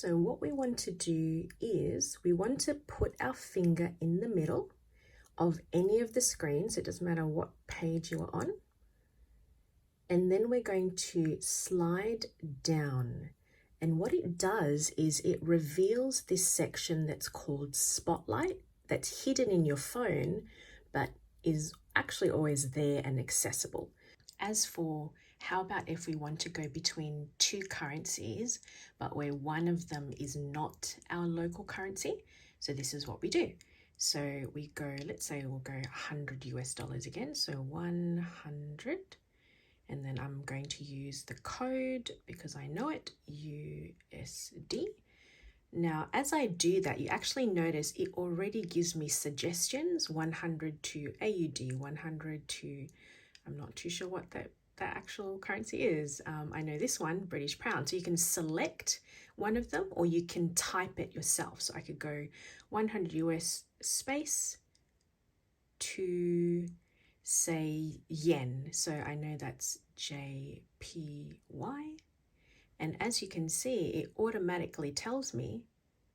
So what we want to do is we want to put our finger in the middle of any of the screens. It doesn't matter what page you are on. And then we're going to slide down. And what it does is it reveals this section that's called Spotlight, that's hidden in your phone, but is actually always there and accessible. As for how about if we want to go between two currencies, but where one of them is not our local currency? So this is what we do. So we go, let's say we'll go $100 again. So 100. And then I'm going to use the code because I know it, USD. Now, as I do that, you actually notice it already gives me suggestions, 100 to AUD, 100 to, I'm not too sure what that actual currency is. I know this one, British pound. So you can select one of them or you can type it yourself. So I could go 100 US space to say yen. So I know that's JPY. And as you can see, it automatically tells me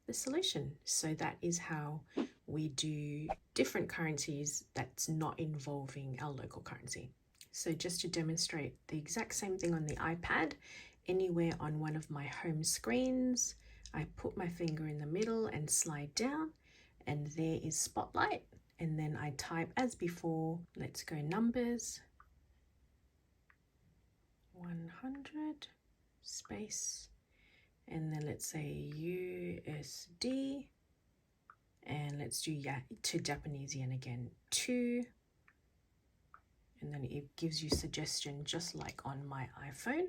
the solution. So that is how we do different currencies that's not involving our local currency. So just to demonstrate the exact same thing on the iPad, anywhere on one of my home screens, I put my finger in the middle and slide down, and there is Spotlight. And then I type as before, let's go numbers, 100 space, and then let's say USD, and let's do to Japanese yen again, 2, and then it gives you suggestion just like on my iPhone.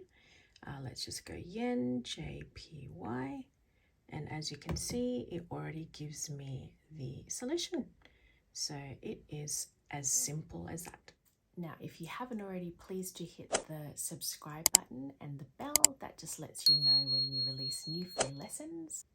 Let's just go yen, JPY, and as you can see, it already gives me the solution. So it is as simple as that. Now, if you haven't already, please do hit the subscribe button and the bell. That just lets you know when we release new free lessons.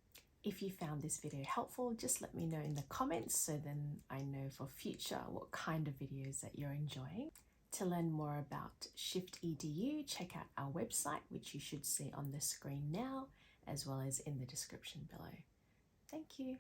If you found this video helpful, just let me know in the comments so then I know for future what kind of videos that you're enjoying. To learn more about Shift EDU, check out our website, which you should see on the screen now, as well as in the description below. Thank you.